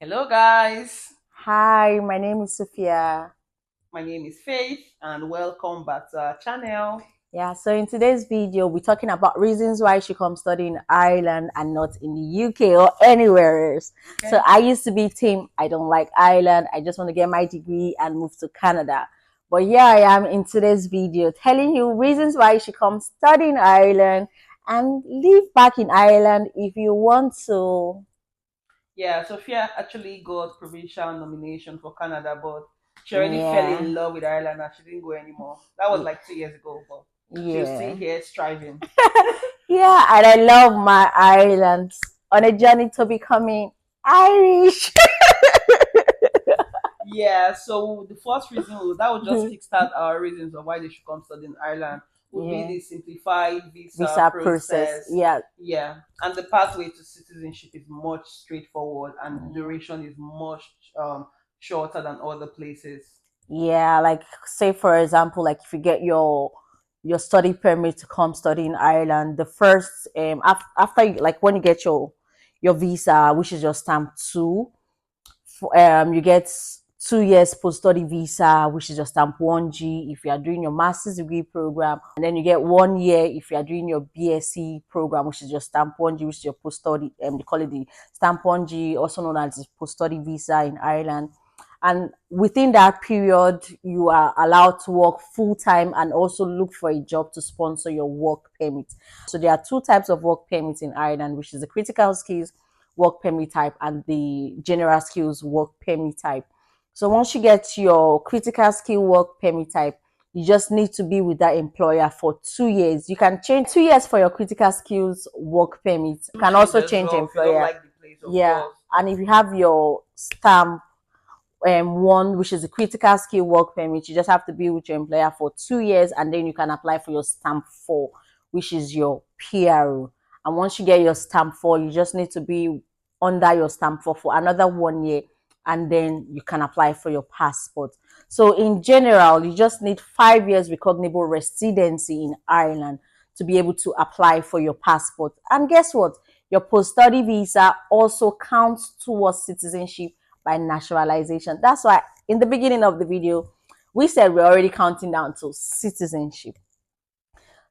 Hello, guys. Hi, my name is Sophia. My name is Faith, and welcome back to our channel. Yeah, so in today's video, we're talking about reasons why she come study in Ireland and not in the UK or anywhere else. So Okay. I used to be team, I don't like Ireland. I just want to get my degree and move to Canada. But here I am in today's video telling you reasons why she come study in Ireland and live back in Ireland if you want to. Yeah, Sophia actually got provincial nomination for Canada, but she already fell in Yeah. love with Ireland and she didn't go anymore. That was y- like 2 years ago, but she's still Yeah. here striving. Yeah, and I love my Ireland on a journey to becoming Irish. Yeah, so the first reason that would just kickstart our reasons of why they should come study in Ireland would be Yeah, the simplified visa visa process. process. Yeah, Yeah, and the pathway to citizenship is much straightforward and the yeah, duration is much shorter than other places. yeah. Like say for example, like if you get your study permit to come study in Ireland, the first after like when you get your visa, which is your stamp 2, you get 2 years post-study visa, which is your stamp 1G if you are doing your master's degree program, and then you get 1 year if you are doing your BSc program, which is your stamp 1G, which is your post-study, they call it the stamp 1G, also known as the post-study visa in Ireland. And within that period, you are allowed to work full time and also look for a job to sponsor your work permit. So there are two types of work permits in Ireland, which is the critical skills work permit type and the general skills work permit type. So once you get your critical skill work permit type, you just need to be with that employer for 2 years. You can change 2 years for your critical skills work permit. You can Change also as change well if you don't employer. like the place, of Yeah. course. And if you have your stamp one, which is a critical skill work permit, you just have to be with your employer for 2 years and then you can apply for your stamp 4, which is your PRO. And once you get your stamp 4, you just need to be under your stamp 4 for another 1 year and then you can apply for your passport. So in general, you just need 5 years recognizable residency in Ireland to be able to apply for your passport. And guess what? Your post-study visa also counts towards citizenship by naturalization. That's why in the beginning of the video, we said we're already counting down to citizenship.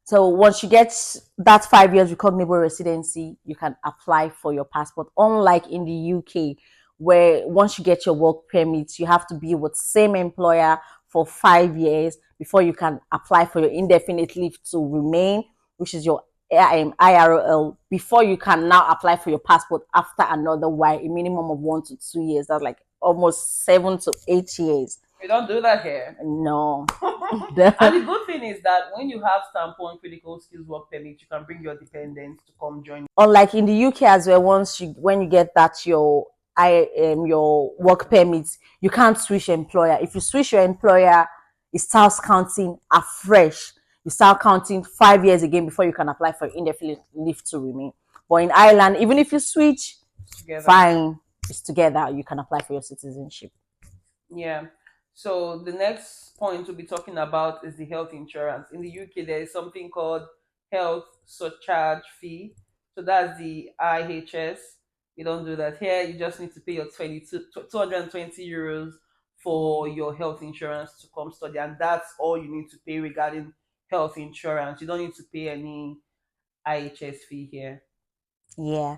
So once you get that 5 years recognizable residency, you can apply for your passport. Unlike in the UK, where once you get your work permit, you have to be with same employer for 5 years before you can apply for your indefinite leave to remain, which is your IRL, before you can now apply for your passport after another while, a minimum of 1 to 2 years. That's like almost 7 to 8 years. We don't do that here. No. And the good thing is that when you have stamp one critical skills work permit, you can bring your dependents to come join. Unlike in the UK as well, once you when you get that your work permit, you can't switch employer. If you switch your employer, it starts counting afresh. You start counting 5 years again before you can apply for indefinite leave to remain. But in Ireland, even if you switch, Together. fine, it's together. You can apply for your citizenship. Yeah. So the next point we'll be talking about is the health insurance. In the UK, there is something called health surcharge fee. So that's the IHS. You don't do that here. You just need to pay your 220 euros for your health insurance to come study. And that's all you need to pay regarding health insurance. You don't need to pay any IHS fee here. Yeah.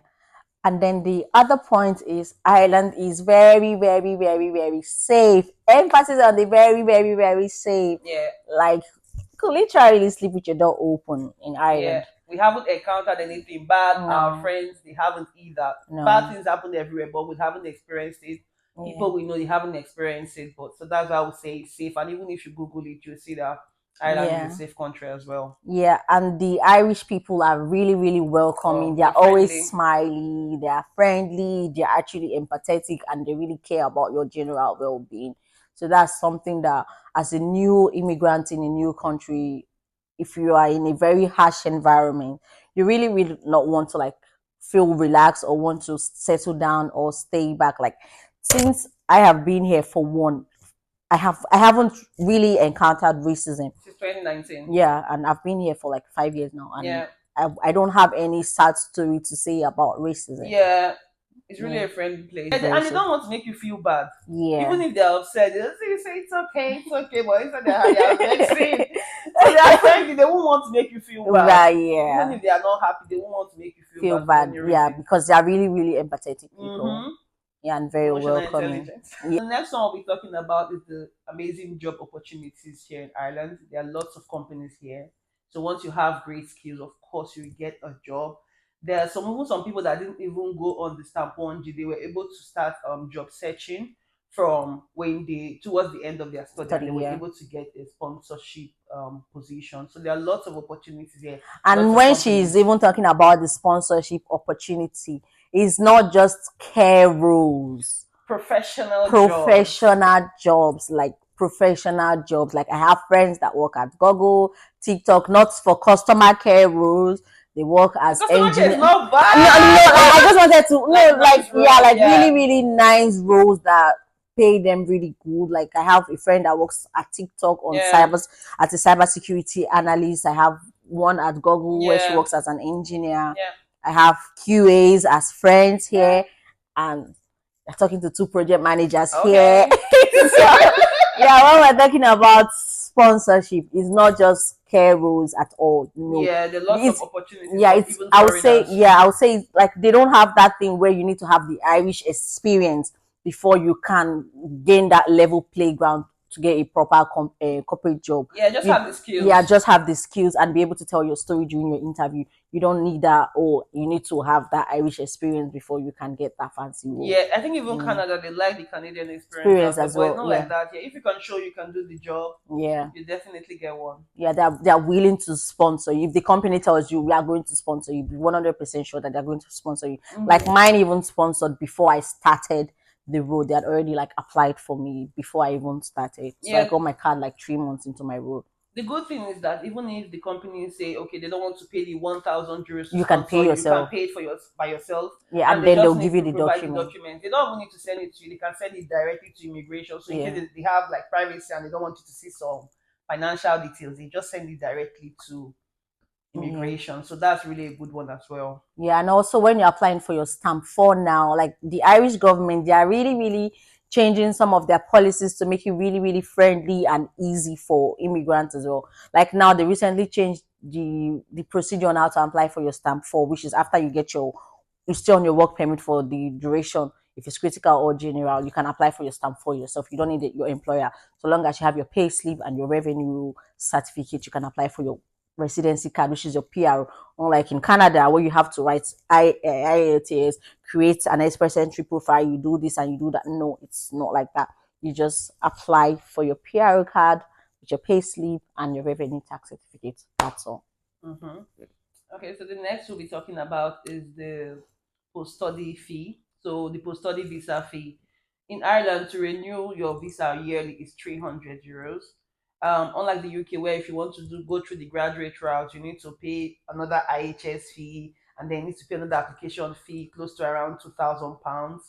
And then the other point is Ireland is very, very, very, very safe. Emphasis on the very, very, very safe. Yeah. Like you could literally sleep with your door open in Yeah, Ireland. we haven't encountered anything bad. Our No, friends, they haven't either. Bad no. things happen everywhere, but we haven't experienced it. Yeah. People we know, they haven't experienced it, but so that's why I would say it's safe. And even if you Google it, you'll see that Ireland is a Yeah. safe country as well. Yeah, and the Irish people are really, really welcoming. Oh, They are they're always friendly. smiley, they are friendly, they're actually empathetic, and they really care about your general well being. So that's something that, as a new immigrant in a new country, if you are in a very harsh environment, you really, really not want to like feel relaxed or want to settle down or stay back. Like, since I have been here for one, I haven't really encountered racism. Since 2019. Yeah, and I've been here for like 5 years now, and Yeah. I don't have any sad story to say about racism. Yeah. It's really Yeah, a friendly place. very And they safe. don't want to make you feel bad. Yeah. Even if they're upset, they say it's okay, but inside their heart, they are vexing. So they are friendly, they won't want to make you feel bad. Right, Even yeah. if they are not happy, they won't want to make you feel Feel bad for bad, any yeah, reason. because they are really, really empathetic people. Mm-hmm. Yeah, and very Emotional welcoming. intelligence. Yeah, The next one we'll be talking about is the amazing job opportunities here in Ireland. There are lots of companies here. So once you have great skills, of course you get a job. There are some people that didn't even go on the stamp 1G. They were able to start job searching from when they towards the end of their study, and study, they were yeah. able to get a sponsorship position. So there are lots of opportunities here, lots And of when she's companies. even talking about the sponsorship opportunity, it's not just care roles, Professional jobs. professional jobs, like professional jobs. Like I have friends that work at Google, TikTok, not for customer care roles. They work The as customer care is engineer. not No, no, I bad. just wanted to Like no, like nice yeah, role, like really, yeah. really nice roles that pay them really good. Like I have a friend that works at TikTok on Yeah, cyber as a cybersecurity analyst. I have one at Google where she yeah, works as an engineer. yeah, I have QAs as friends yeah. here, and I'm talking to two project managers here. Okay. So yeah, when we're talking about sponsorship, it's not just care rules at all. No, Yeah, there are lots of it's opportunities yeah, for it's even I would say foreigners. yeah, I would say it's like they don't have that thing where you need to have the Irish experience before you can gain that level playground to get a proper corporate job. Yeah, just You have the yeah, skills. just have the skills and be able to tell your story during your interview. You don't need that. Oh, you need to have that Irish experience before you can get that fancy role. Yeah, I think even Mm. Canada they like the Canadian experience Experience as well, as but it's well. not like Yeah, that. Yeah, if you can show you can do the job, yeah. you definitely get one. Yeah, they're willing to sponsor you. If the company tells you we are going to sponsor you, be 100% sure that they're going to sponsor you. Like Hmm. mine even sponsored before I started the role. They had already like applied for me before I even started. So I Yeah, got my card like 3 months into my role. the good thing is that even if the company say okay they don't want to pay the 1,000 euros to You can pay sponsor you, you can yourself. pay it for by yourself, Yeah, and and they then they'll just give need you to the provide the document. document. They don't even need to send it to you. They can send it directly to immigration. So in case Yeah. they have like privacy and they don't want you to see some financial details, they just send it directly to Yeah. immigration. So that's really a good one as well. Yeah, and also when you're applying for your stamp four now, like the Irish government, they are really, really changing some of their policies to make it really, really friendly and easy for immigrants as well. Like now, they recently changed the procedure on how to apply for your stamp four, which is after you stay on your work permit for the duration. If it's critical or general, you can apply for your stamp for yourself. You don't need your employer. So long as you have your pay slip and your revenue certificate, you can apply for your residency card, which is your PR. Unlike in Canada, where you have to write IELTS, create an express entry profile, you do this and you do that. No, it's not like that. You just apply for your PR card with your pay slip and your revenue tax certificate. That's all. Hmm. Okay, so the next we'll be talking about is the post study fee. So the post study visa fee in Ireland to renew your visa yearly is 300 euros. Unlike the UK, where if you want to go through the graduate route, you need to pay another IHS fee and then you need to pay another application fee close to around £2,000.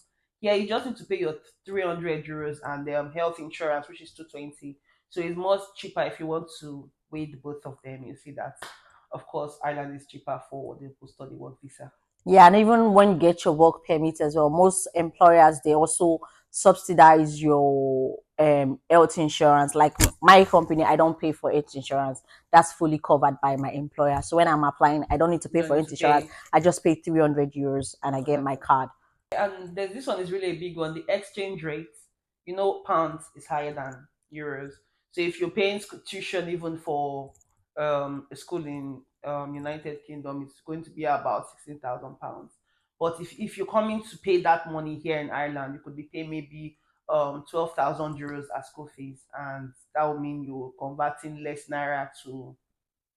Yeah, you just need to pay your 300 euros and health insurance, which is 220. So it's much cheaper if you want to weigh the both of them. You see that of course, Ireland is cheaper for the post-study work visa. Yeah, and even when you get your work permit as well, most employers they also subsidize your health insurance. Like my company, I don't pay for health insurance. That's fully covered by my employer. So when I'm applying, I don't need to You pay don't for need health to insurance. pay. I just pay 300 euros and I get my card. And there's this one is really a big one. The exchange rate, pounds is higher than euros. So if you're paying tuition even for a school in United Kingdom, it's going to be about £16,000. But if you're coming to pay that money here in Ireland, you could be paying maybe 12,000 euros as school fees, and that would mean you're converting less naira to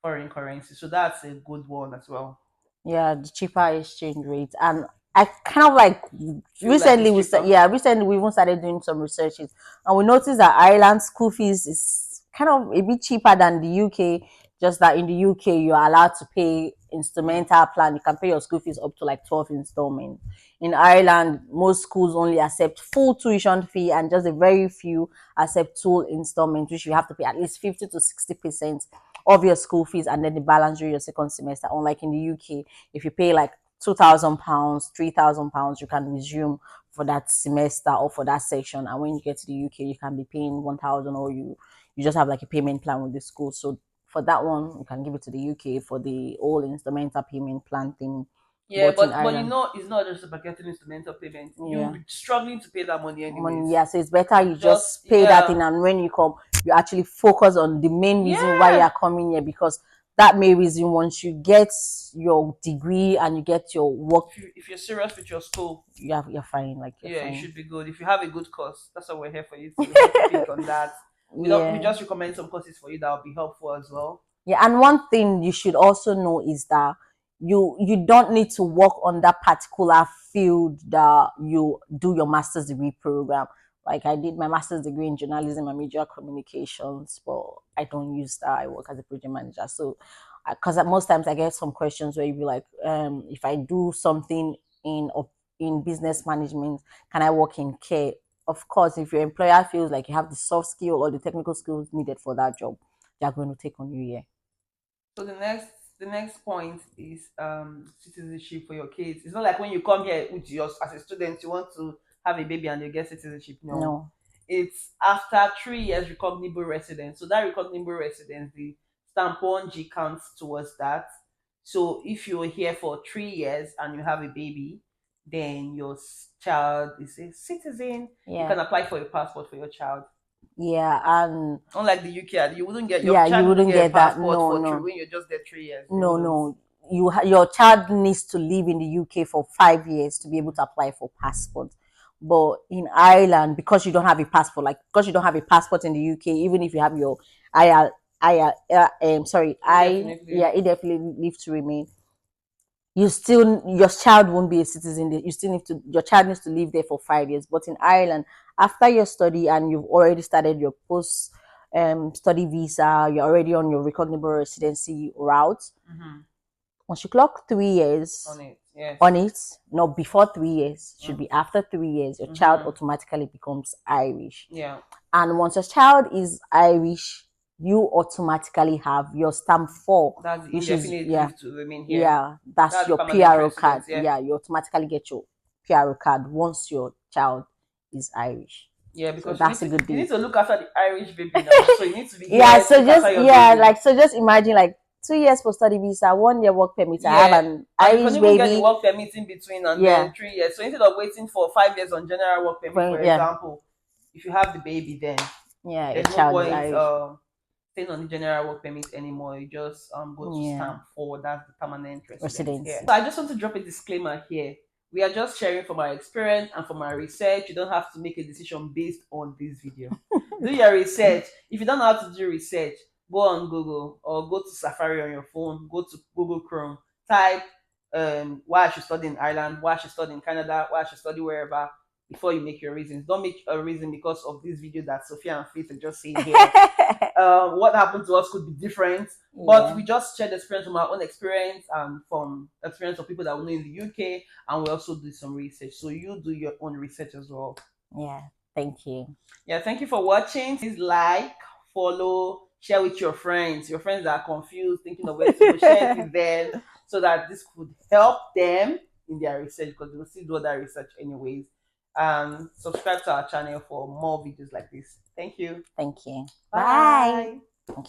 foreign currency. So that's a good one as well. Yeah, the cheaper exchange rate. And I kind of like Feel like it's cheaper. recently we even started doing some researches and we noticed that Ireland school fees is kind of a bit cheaper than the UK. Just that in the UK you're allowed to pay instrumental plan. You can pay your school fees up to like 12 installments. In Ireland, most schools only accept full tuition fee and just a very few accept full installments, which you have to pay at least 50 to 60% of your school fees and then the balance during your second semester. Unlike in the UK, if you pay like £2,000, £3,000, you can resume for that semester or for that section. And when you get to the UK, you can be paying 1,000, or you just have like a payment plan with the school. So for that one, you can give it to the UK for the all instrumental payment plan thing. Yeah, But in but Ireland, it's not just about getting instrumental payment. You yeah, be struggling to pay that money money, anyways. yeah. So it's better you Just just pay that yeah, in, and when you come, you actually focus on the main reason why you yeah. are coming here, because that main reason, once you get your degree and you get your work, If you're serious with your school, you're fine. Like you're yeah, it fine. should be good. If you have a good course, that's what we're here for you to help you pick on that. We Yeah. just recommend some courses for you that will be helpful as well. Yeah, and one thing you should also know is that you don't need to work on that particular field that you do your master's degree program. Like I did my master's degree in journalism and media communications, but I don't use that. I work as a project manager. So, because most times I get some questions where you be like, if I do something in in business management, can I work in care? Of course, if your employer feels like you have the soft skill or the technical skills needed for that job, they're going to take on you. Yeah. So the next point is citizenship for your kids. It's not like when you come here with your as a student, you want to have a baby and you get citizenship. No, No. it's after 3 years recognizable residence. So that recognizable residence, the stamp 1G counts towards that. So if you're here for 3 years and you have a baby, then your child is a citizen. You Yeah. can apply for a passport for your child. Yeah. And Unlike the UK, you wouldn't get your yeah, you child wouldn't wouldn't get a get that. passport No, for three no, when you're just there 3 years. They no, wouldn't. no. Your child needs to live in the UK for 5 years to be able to apply for passport. But in Ireland, because you don't have a passport, like because you don't have a passport in the UK, even if you have your sorry, Indefinitely. indefinitely leave to remain, you still, your child won't be a citizen there. You still need to, your child needs to live there for 5 years. But in Ireland, after your study and you've already started your post study visa, you're already on your recognizable residency route. Mm-hmm. Once you clock 3 years On it. Yes. on it, not before 3 years, should Mm. be after 3 years, your child Mm-hmm. automatically becomes Irish. Yeah. And once your child is Irish, you automatically have your stamp 4, That's the which is, indefinite yeah, leave to remain here. yeah, that's That's the your permanent PRO card. residence. Yeah. Yeah, you automatically get your PRO card once your child is Irish. Yeah, So because that's a good you deal. need to look after the Irish baby now. So you need to be Yeah, here to so look after just, your yeah, baby. like, so just imagine like 2 years for study visa, 1 year work permit. I have Yeah. an And you Irish can even get the baby. work permit in between and Yeah, then 3 years. So instead of waiting for 5 years on general work permit, for yeah, example, if you have the baby, then yeah. Your there's no child is point Irish. staying on the general work permit anymore. You just go to Yeah, stamp 4. That's the permanent residence here. residency. So I just want to drop a disclaimer here. We are just sharing from our experience and from our research. You don't have to make a decision based on this video. Do your research. If you don't know how to do research, go on Google or go to Safari on your phone. Go to Google Chrome. Type why I should study in Ireland, why I should study in Canada, why I should study wherever before you make your reasons. Don't make a reason because of this video that Sophia and Faith are just saying here. What happened to us could be different, but Yeah, we just shared experience from our own experience and from experience of people that we know in the UK, and we also do some research. So you do your own research as well. yeah. Thank you. Yeah, thank you for watching. Please like, follow, share with your friends. Your friends that are confused, thinking of where to go, share it with them so that this could help them in their research because they will still do other research anyways. Subscribe to our channel for more videos like this. Thank you. Thank you. Bye. Bye.